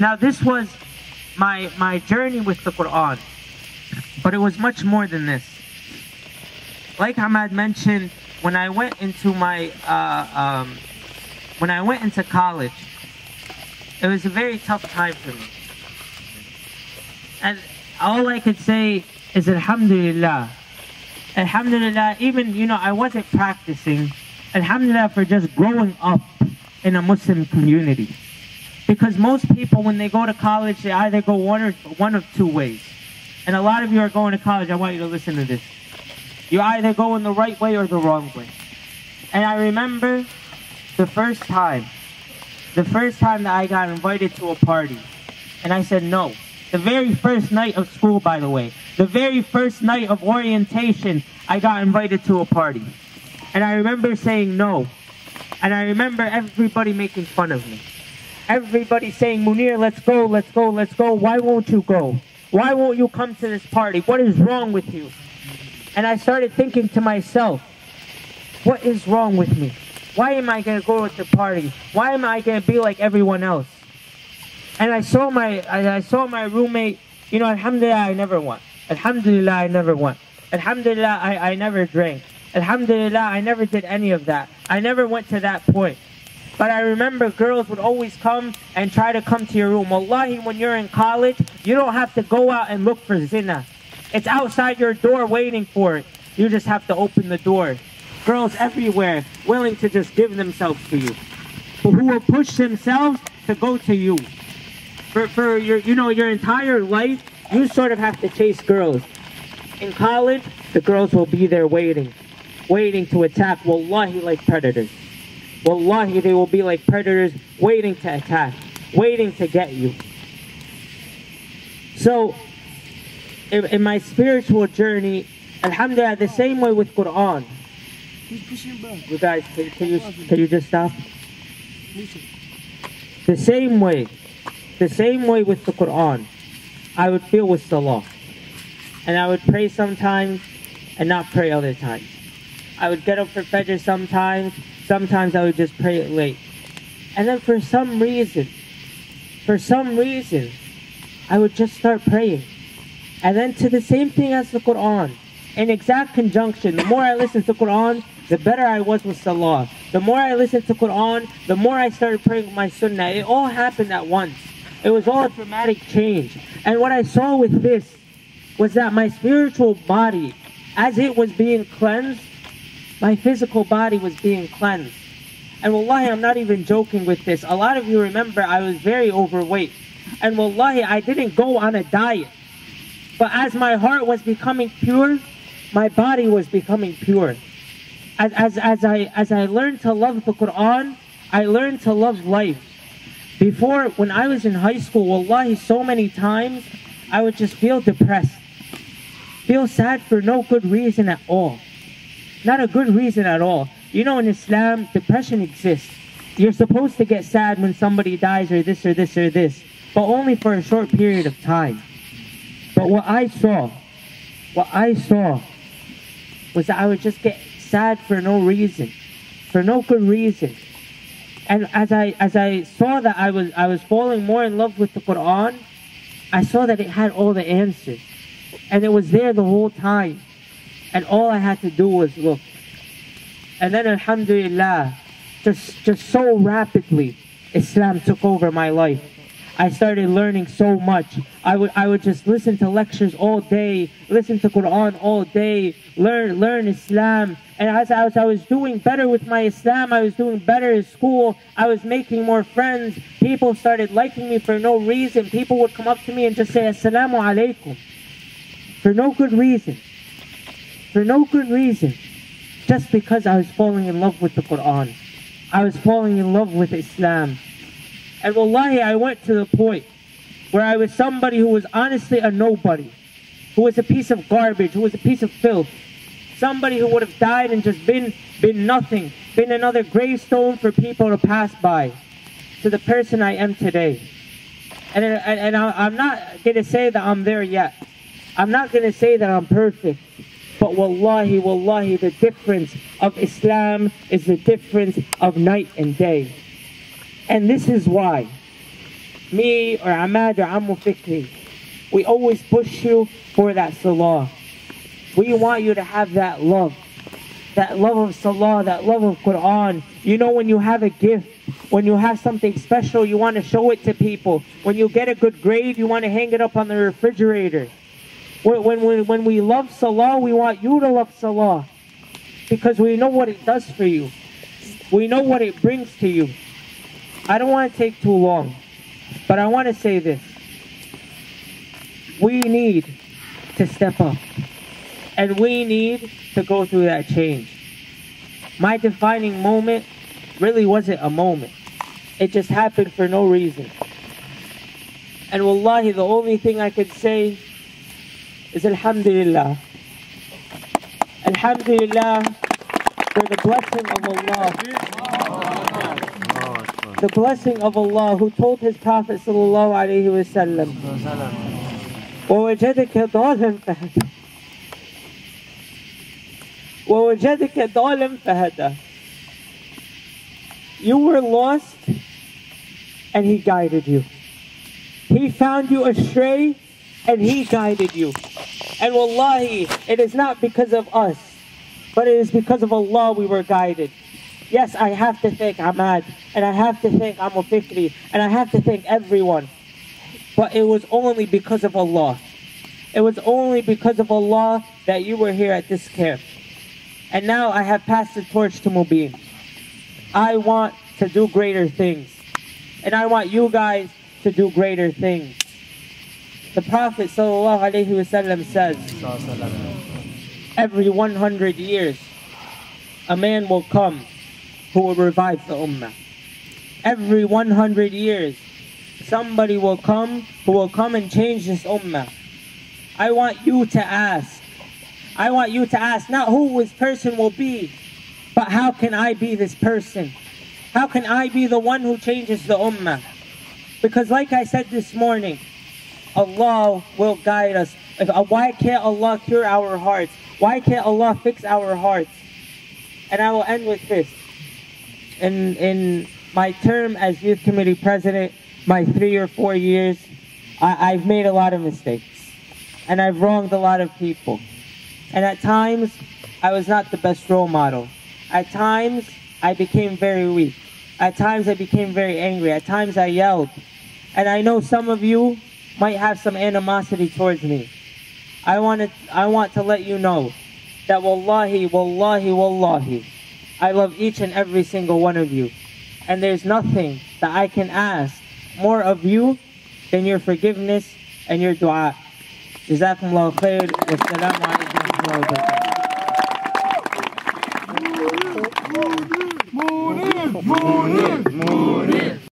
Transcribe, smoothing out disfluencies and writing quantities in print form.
Now this was my journey with the Quran, but it was much more than this. Like Ahmad mentioned, when I went into college, it was a very tough time for me. And all I could say is Alhamdulillah. Alhamdulillah, even, I wasn't practicing. Alhamdulillah for just growing up in a Muslim community. Because most people, when they go to college, they either go one of two ways. And a lot of you are going to college, I want you to listen to this. You either go in the right way or the wrong way. And I remember the first time that I got invited to a party. And I said no. The very first night of school, by the way. The very first night of orientation, I got invited to a party. And I remember saying no. And I remember everybody making fun of me. Everybody saying, Muneer, let's go, let's go, let's go. Why won't you go? Why won't you come to this party? What is wrong with you? And I started thinking to myself, what is wrong with me? Why am I going to go to the party? Why am I going to be like everyone else? And I saw my roommate, Alhamdulillah, I never went. Alhamdulillah, I never went. Alhamdulillah, I never drank. Alhamdulillah, I never did any of that. I never went to that point. But I remember girls would always come and try to come to your room. Wallahi, when you're in college, you don't have to go out and look for zina. It's outside your door waiting for it. You just have to open the door. Girls everywhere willing to just give themselves to you. Who will push themselves to go to you. For your entire life, you sort of have to chase girls. In college, the girls will be there waiting to attack, wallahi, like predators. Wallahi, they will be like predators waiting to attack, waiting to get you. So, in my spiritual journey, alhamdulillah, the same way with Quran. You guys, can you just stop? The same way with the Quran, I would feel with Salah. And I would pray sometimes and not pray other times. I would get up for Fajr sometimes I would just pray it late. And then for some reason, I would just start praying. And then to the same thing as the Quran, in exact conjunction, the more I listened to Quran, the better I was with Salah. The more I listened to Quran, the more I started praying with my Sunnah. It all happened at once. It was all a dramatic change. And what I saw with this was that my spiritual body, as it was being cleansed, my physical body was being cleansed. And wallahi, I'm not even joking with this. A lot of you remember I was very overweight. And wallahi, I didn't go on a diet. But as my heart was becoming pure, my body was becoming pure. As I learned to love the Quran, I learned to love life. Before, when I was in high school, wallahi, so many times, I would just feel depressed. Feel sad for no good reason at all. Not a good reason at all. In Islam, depression exists. You're supposed to get sad when somebody dies or this or this or this, but only for a short period of time. But what I saw was that I would just get sad for no reason, for no good reason. And as I saw that I was falling more in love with the Quran, I saw that it had all the answers. And it was there the whole time. And all I had to do was look. And then alhamdulillah, just so rapidly, Islam took over my life. I started learning so much. I would just listen to lectures all day, listen to Quran all day, learn Islam. And as I was doing better with my Islam, I was doing better in school, I was making more friends. People started liking me for no reason. People would come up to me and just say, Assalamu alaikum. For no good reason. For no good reason. Just because I was falling in love with the Quran. I was falling in love with Islam. And wallahi, I went to the point where I was somebody who was honestly a nobody. Who was a piece of garbage, who was a piece of filth. Somebody who would have died and just been nothing. Been another gravestone for people to pass by. To the person I am today. And I'm not going to say that I'm there yet. I'm not going to say that I'm perfect. But wallahi, wallahi, the difference of Islam is the difference of night and day. And this is why me or Ahmad or Ammu Fikri, we always push you for that salah. We want you to have that love of salah, that love of Quran. You know, when you have a gift, when you have something special, you want to show it to people. When you get a good grade, you want to hang it up on the refrigerator. When we love salah, we want you to love salah, because we know what it does for you. We know what it brings to you. I don't want to take too long, but I want to say this. We need to step up, and we need to go through that change. My defining moment really wasn't a moment. It just happened for no reason. And wallahi, the only thing I could say is Alhamdulillah. Alhamdulillah for the blessing of Allah. The blessing of Allah, who told His Prophet sallallahu alayhi wa sallam, وَوَجَدَكَ ضَالًا فَهَدَى وَوَجَدَكَ ضَالًا فَهَدَى. You were lost and He guided you. He found you astray and He guided you. And wallahi, it is not because of us, but it is because of Allah we were guided. Yes, I have to thank Ahmad, and I have to thank Ammu Fikri, and I have to thank everyone. But it was only because of Allah. It was only because of Allah that you were here at this camp. And now I have passed the torch to Mubin. I want to do greater things. And I want you guys to do greater things. The Prophet ﷺ says, every 100 years, a man will come who will revive the ummah. Every 100 years, somebody will come who will come and change this ummah. I want you to ask. I want you to ask not who this person will be, but how can I be this person? How can I be the one who changes the ummah? Because like I said this morning, Allah will guide us. Why can't Allah cure our hearts? Why can't Allah fix our hearts? And I will end with this. In my term as youth committee president, my 3 or 4 years, I've made a lot of mistakes. And I've wronged a lot of people. And at times, I was not the best role model. At times, I became very weak. At times, I became very angry. At times, I yelled. And I know some of you might have some animosity towards me. I want to let you know that wallahi, wallahi, wallahi, I love each and every single one of you. And there's nothing that I can ask more of you than your forgiveness and your dua. Jazakumullahu khair. Wassalamu alaikum wa rahmatullahi wa barakatuh.